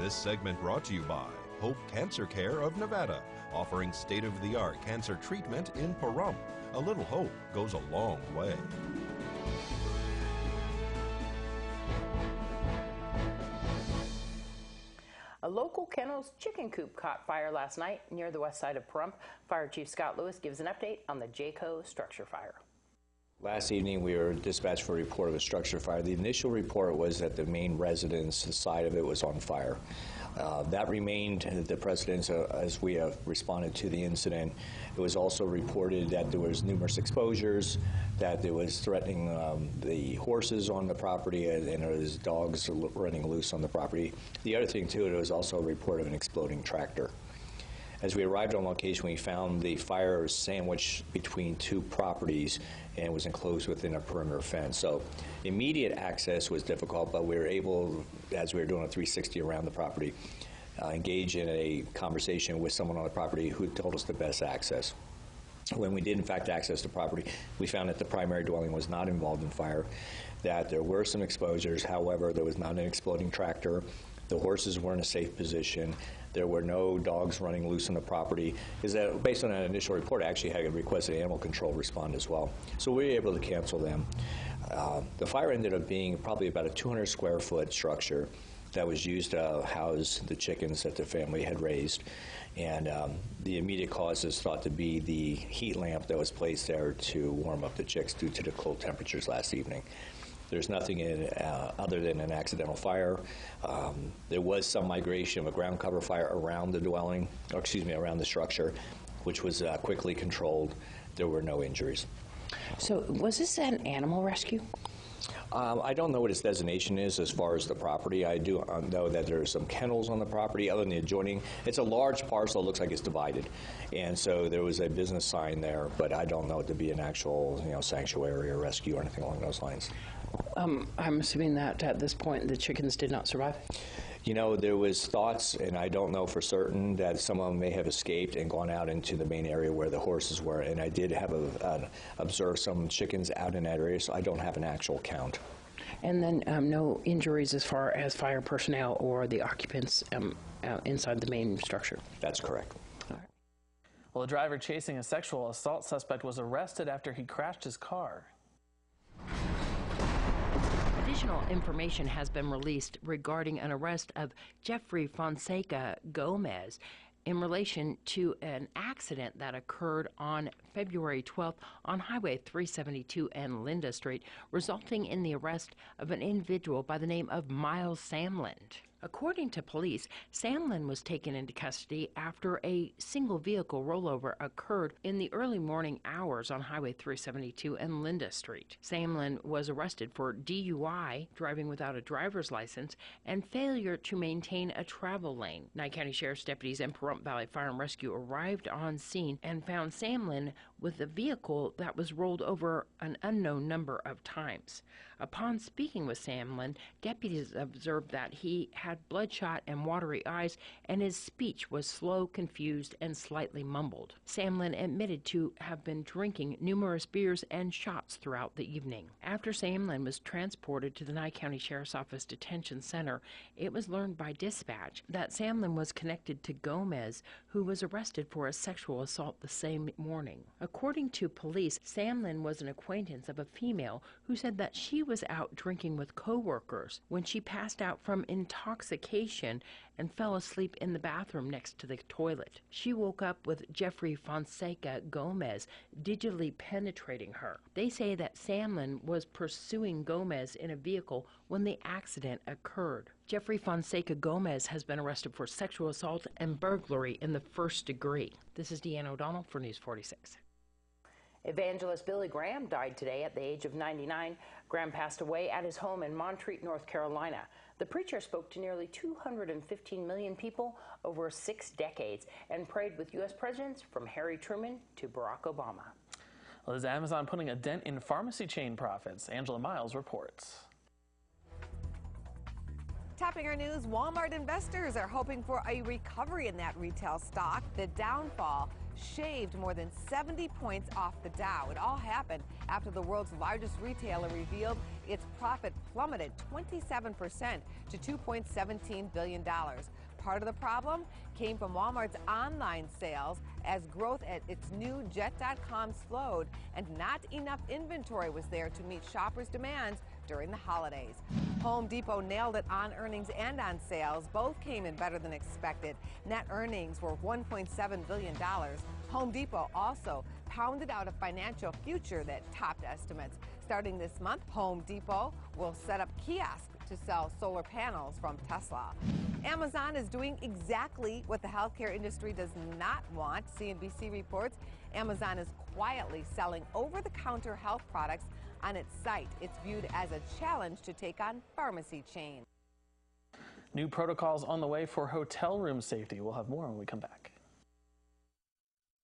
This segment brought to you by Hope Cancer Care of Nevada, offering state-of-the-art cancer treatment in Pahrump. A little hope goes a long way. A local kennel's chicken coop caught fire last night near the west side of Pahrump. Fire Chief Scott Lewis gives an update on the Jayco structure fire. Last evening, we were dispatched for a report of a structure fire. The initial report was that the main residence side of it was on fire. That remained the precedence as we have responded to the incident. It was also reported that there was numerous exposures, that there was threatening the horses on the property, and there was dogs running loose on the property. The other thing, too, there was also a report of an exploding tractor. As we arrived on location, we found the fire sandwiched between two properties and was enclosed within a perimeter fence. So immediate access was difficult, but we were able, as we were doing a 360 around the property, engage in a conversation with someone on the property who told us the best access. When we did, in fact, access the property, we found that the primary dwelling was not involved in fire, that there were some exposures. However, there was not an exploding tractor. The horses were in a safe position. There were no dogs running loose on the property. Based on an initial report, I actually had requested animal control respond as well. So we were able to cancel them. The fire ended up being probably about a 200 square foot structure that was used to house the chickens that the family had raised. And the immediate cause is thought to be the heat lamp that was placed there to warm up the chicks due to the cold temperatures last evening. There's nothing other than an accidental fire. There was some migration of a ground cover fire around the dwelling, or excuse me, around the structure, which was quickly controlled. There were no injuries. So was this an animal rescue? I don't know what its designation is as far as the property. I do know that there are some kennels on the property other than the adjoining. It's a large parcel. It looks like it's divided. And so there was a business sign there, but I don't know it to be an actual sanctuary or rescue or anything along those lines. I'm assuming that at this point the chickens did not survive? There was thoughts, and I don't know for certain, that some of them may have escaped and gone out into the main area where the horses were. And I did have observed some chickens out in that area, so I don't have an actual count. And then no injuries as far as fire personnel or the occupants inside the main structure? That's correct. All right. Well, a driver chasing a sexual assault suspect was arrested after he crashed his car. Additional information has been released regarding an arrest of Jeffrey Fonseca Gomez in relation to an accident that occurred on February 12th on Highway 372 and Linda Street, resulting in the arrest of an individual by the name of Miles Samland. According to police, Samland was taken into custody after a single vehicle rollover occurred in the early morning hours on Highway 372 and Linda Street. Samland was arrested for DUI, driving without a driver's license, and failure to maintain a travel lane. Nye County Sheriff's deputies and Pahrump Valley Fire and Rescue arrived on scene and found Samland with a vehicle that was rolled over an unknown number of times. Upon speaking with Samland, deputies observed that he had bloodshot and watery eyes, and his speech was slow, confused, and slightly mumbled. Samland admitted to have been drinking numerous beers and shots throughout the evening. After Samland was transported to the Nye County Sheriff's Office Detention Center, it was learned by dispatch that Samland was connected to Gomez, who was arrested for a sexual assault the same morning. According to police, Samland was an acquaintance of a female who said that she was out drinking with co-workers when she passed out from intoxication and fell asleep in the bathroom next to the toilet. She woke up with Jeffrey Fonseca Gomez digitally penetrating her. They say that Samland was pursuing Gomez in a vehicle when the accident occurred. Jeffrey Fonseca Gomez has been arrested for sexual assault and burglary in the first degree. This is Deanna O'Donnell for News 46. Evangelist Billy Graham died today at the age of 99. Graham passed away at his home in Montreat, North Carolina. The preacher spoke to nearly 215 million people over 6 decades and prayed with U.S. presidents from Harry Truman to Barack Obama. Well, is Amazon putting a dent in pharmacy chain profits? Angela Miles reports. Topping our news, Walmart investors are hoping for a recovery in that retail stock. The downfall shaved more than 70 points off the Dow. It all happened after the world's largest retailer revealed its profit plummeted 27% to $2.17 billion. Part of the problem came from Walmart's online sales as growth at its new Jet.com slowed and not enough inventory was there to meet shoppers' demands during the holidays. Home Depot nailed it on earnings and on sales. Both came in better than expected. Net earnings were $1.7 billion. Home Depot also pounded out a financial future that topped estimates. Starting this month, Home Depot will set up kiosks to sell solar panels from Tesla. Amazon is doing exactly what the healthcare industry does not want. CNBC reports Amazon is quietly selling over-the-counter health products on its site. It's viewed as a challenge to take on pharmacy chains. New protocols on the way for hotel room safety. We'll have more when we come back.